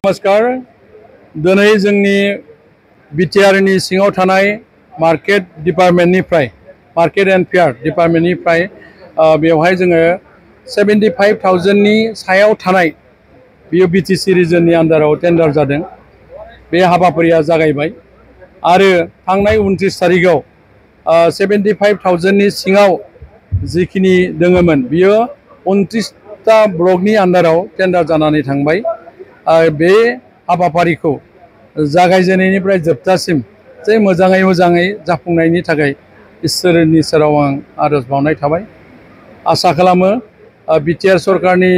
नमस्कार दिनै जोंनि बिटिआरनि सिङाव थानाय मार्केट डिपार्टमेन्टनिफ्राय मार्केट एन्ड फेयार डिपार्टमेन्टनिफ्राय बेवहाय जोङो 75,000 नि सायाव थानाय बियो बिटिसि रिजननि आन्डाराव टेन्डार जादों। बे हाबाफारिया जागायबाय आरो थांनाय 29 तारिखआव 75,000 नि सिङाव जिखिनि दङमोन बियो 29टा ब्लकनि आन्डाराव टेन्डार जानानै थांबाय। बे हाबाफारिखौ जागायजेननायनिफ्राय जोबजासिम जे मोजाङै जाफुंनायनि थाखाय इसोरनि सेराव आं आरज बावनाय थाबाय। आसा खालामो बिटिआर सरकारनि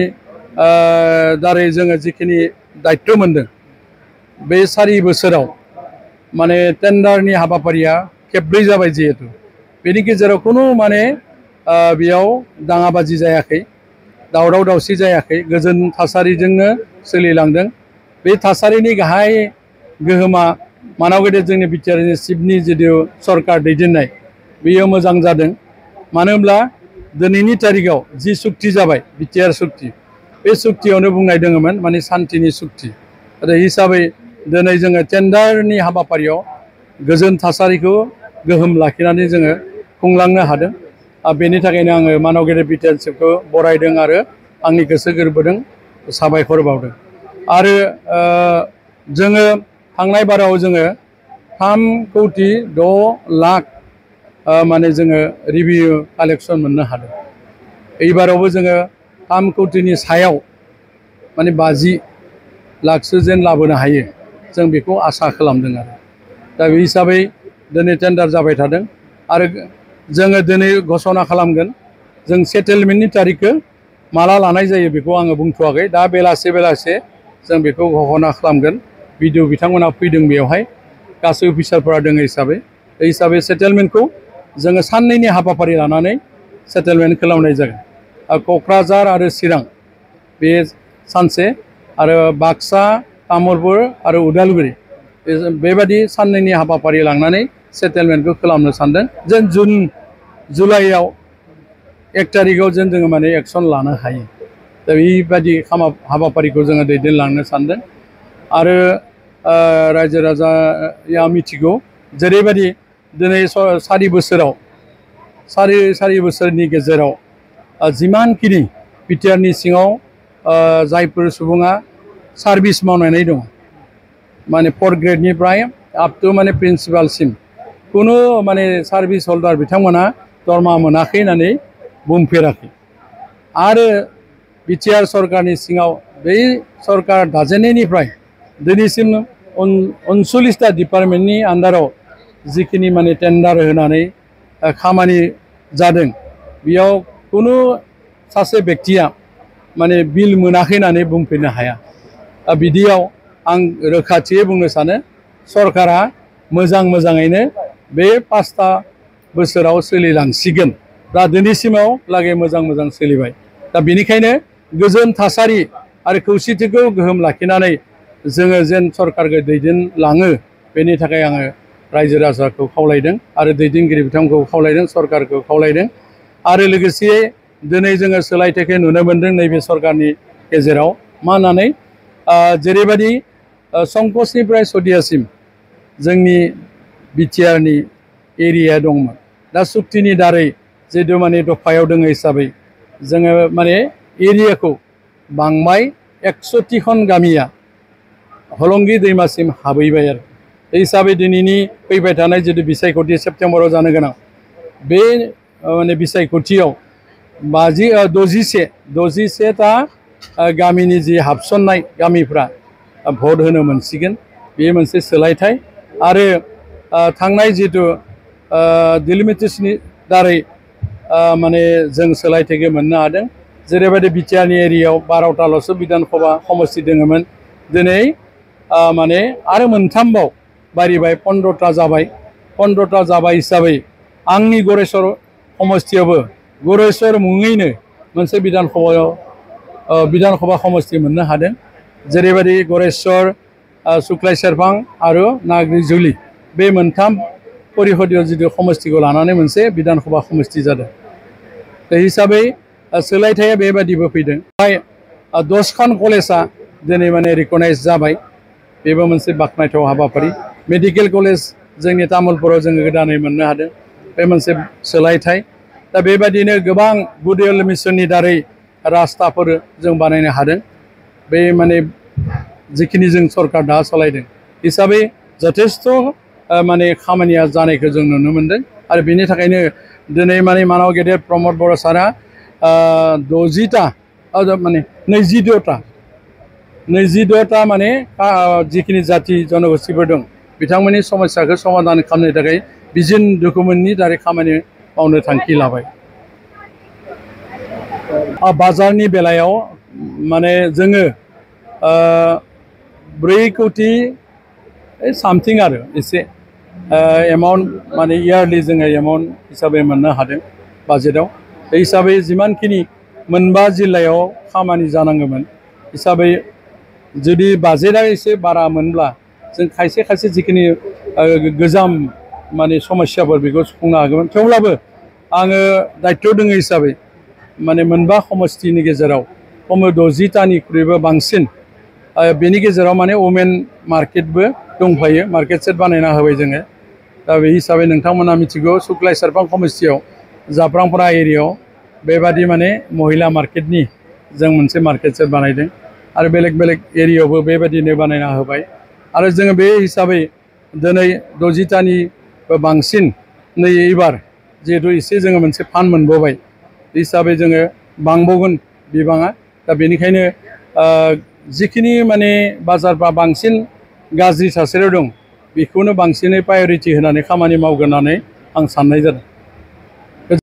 दारै जोङो जिखिनि दायित्व मोनदों बे 4 बोसोराव माने टेन्डारनि हाबाफारिया खेबब्रै जाबाय जिहेतु बेनि गेजेराव खुनु माने बेयाव दाङाबाजि जायाखै, दावराव दावसि जायाखै, गोजोन थासारिजोंनो सोलिलांदों। बे थासारिनि गाहाय गोहोमा मानावगेदेर जोंनि बिटिआरनि चिफनि जितु सरकार दैदेननाय बेयो मोजां जादों। मानो होनब्ला दिनैनि तारिखआव जि सुक्ति जाबाय बिटिआर सुक्ति बे सुक्तियावनो बुंनाय दङमोन माने शान्तिनि सुक्ति हिसाबै दिनै जोङो टेन्डारनि हाबाफारियाव गोजोन थासारिखौ गोहोम लाखिनानै जोङो खुंलांनो हादों। बेनि थाखायनो आङो मानावगेदेर बिटिआर चिफखौ बरायदों आरो आंनि गोसो गोरबोजों साबायखर बावदों। आरो जोङो थांनाय बाराव जोङो 3,06 लाख माने जोङो रिभिनिउ कालेक्सन मोननो हादों। एबारावबो जोङो 3 कौटिनि सायाव माने 50 लाखसो जेन लाबोनो हायो जों बेखौ आसा खालामदों आरो दा बे हिसाबै दिनै टेन्डार जाबाय थादों आरो जोङो दिनै घोषणा खालामगोन। जों सेटेलमेन्टनि तारिखखौ माला लानाय जायो बेखौ आङो बुंथ'वाखै। दा बेलासे जों बेखौ घोषणा खालामगोन। भिडिअ बिथांमोना फैदों बेवहाय गासै अफिसारफोरा दङ हिसाबै सेटेलमेन्टखौ जोङो साननैनि हाबाफारि लानानै सेटेलमेन्ट खालामनाय जागोन। क'क्राझार आरो चिरां बे सानसे आरो बाक्सा, तामुलपुर आरो उदालगुरि बेबादि साननैनि हाबाफारि लांनानै सेटेलमेन्टखौ खालामनो सानदों। जों जुलाइआव 1 तारिखआव जोङो माने एक्सन लानो हायो। दा बेबायदि हाबाफारिखौ जोङो दैदेनलांनो सानदों आरो रायजो राजाया मिथिगौ जेरैबायदि दिनै 4 बोसोराव 4 बोसोरनि गेजेराव जिमानखिनि बिटिआरनि सिङाव जायफोर सुबुङा सार्भिस मावनानै दङ माने 4th ग्रेडनिफ्राय आप टु माने प्रिन्सिपालसिम खुनु माने सार्भिस हल्डार बिथांमोना दरमा मोनाखै होननानै बुंफेराखै। आरो बिटिआर सरकारनि सिङाव बै सरकार दाजेननायनिफ्राय दिनैसिम 39टा डिपार्टमेन्टनि आन्डाराव जिखिनि माने टेन्डार होनानै खामानि जादों बेयाव खुनु सासे बेक्तिया माने बिल मोनाखै होननानै बुंफेरनो हाया। बिदियाव आं रोखाथियै बुंनो सानो सरकारा मोजाङैनो बे 5टा बोसोराव सोलिलांसिगोन। दा दिनैसिमाव लागै मोजां सोलिबाय। दा बेनिखायनो गोजोन थासारि आरो खौसेथिखौ गोहोम लाखिनानै जोङो जेन सरकारखौ दैदेनलाङो बेनि थाखाय आङो रायजो राजाखौ खावलायदों आरो दैदेनगिरि बिथांमोनखौ खावलायदों, सरकारखौ खावलायदों। आरो लोगोसे दिनै जोङो सोलायथायखौ नुनो मोनदों नैबे सरकारनि गेजेराव मा होननानै जेरैबायदि संकसनिफ्राय सदियासिम जोंनि बिटिआरनि एरिया दंमोन। दा सुक्तिनि दारै जिहेतु माने दफायाव दङ हिसाबै जोङो माने एरियाखौ बांबाय 100टिखन गामिया हलंगि दैमासिम हाबहैबाय आरो बे हिसाबै दिनैनि फैबाय थानाय जितु बिसायख'थि सेप्तेम्बराव जानो गोनां बे माने बिसायख'थियाव 61टा गामिनि जि हाबसननाय गामिफ्रा भट होनो मोनसिगोन। बेयो मोनसे सोलायथाय आरो थांनाय जितु डिलिमिटेसननि दारै माने जों सोलायथायखौ मोननो हादों। जेरैबायदि बिटिआरनि एरियायाव 12टाल'सो बिधान सभा समस्ति दङमोन दिनै माने आरो मोनथामबाव बारिबाय 15टा जाबाय। 15टा जाबाय हिसाबै आंनि गरेस्वर समस्तियावबो गरेस्वर मुङैनो मोनसे बिधान सभा समस्ति मोननो हादों। जेरैबायदि गरेस्वर, सुक्लाय सेरफां आरो नाग्रिजुलि बे मोनथाम परिषदीय जितु समस्तिखौ लानानै मोनसे बिधान सभा समस्ति जादों। बे हिसाबै सोलायथाया बेबादिबो फैदों। 10खान कलेजा दिनै माने रिकगनाइज जाबाय बेबो मोनसे बाख्नायथाव हाबाफारि मेडिकेल कलेज जोंनि तामुलपुराव जोङो गोदानै मोननो हादों बे मोनसे सोलायथाय दा बेबायदिनो गोबां गुड हेल्थ मिशननि दारै रास्ताफोर जों बानायनो हादों बे माने जिखिनि जों सरकार दा सालायदों हिसाबै जथेस्थ' माने खामानिया जानायखौ जों नुनो मोन्दों आरो बेनि थाखायनो दिनै माने मानाव गेदेर प्रमद बर' सारा 60टा माने 22टा माने जिखिनि जाथि जनगोष्ठीफोर दं बिथांमोननि समस्याखौ समाधान खालामनो थाखाय भिजन डकुमेन्टनि दारै खामानि मावनो थांखि लाबाय बाजारनि बेलायाव माने जोङो 4 कोटि सामथिं आरो एसे एमाउन्ट माने इयारलि जोङो एमाउन्ट हिसाबै मोननो हादों बाजेटआव बे हिसाबै जिमानखिनि 5 जिल्लायाव खामानि जानांगौमोन हिसाबै जुदि बाजेटआ एसे बारा मोनब्ला जों खायसे खायसे जिखिनि गोजाम माने समस्याफोर बेखौ सुफुंनो हागौमोन थेवब्लाबो आङो दायित्व दङ हिसाबै माने 5 समस्थिनि गेजेराव खमैबो 60टानिख्रुइबो बांसिन बेनि गेजेराव माने वमेन मार्केटबो दंफायो मार्केट सेट बानायना होबाय जोङो दा बे हिसाबै नोंथांमोना मिथिगौ सुक्लाय सेरफां समस्थियाव जाफ्रांफारा एरियायाव बेबादि माने महिला मार्केटनि जों मोनसे मार्केट सेट बानायदों आरो बेलेग बेलेग एरियायावबो बेबायदिनो बानायना होबाय आरो जोङो बे हिसाबै दिनै 60टानिबो बांसिन नै एबार जिहेतु एसे जोङो मोनसे फान्ड मोनबावबाय हिसाबै जोङो बांबावगोन बिबाङा दा बेनिखायनो जिखिनि माने बाजारफ्रा बांसिन गाज्रि थासारियाव दं बेखौनो बांसिनै प्रायरिटि होनानै खामानि मावगोन होननानै आं साननाय जादों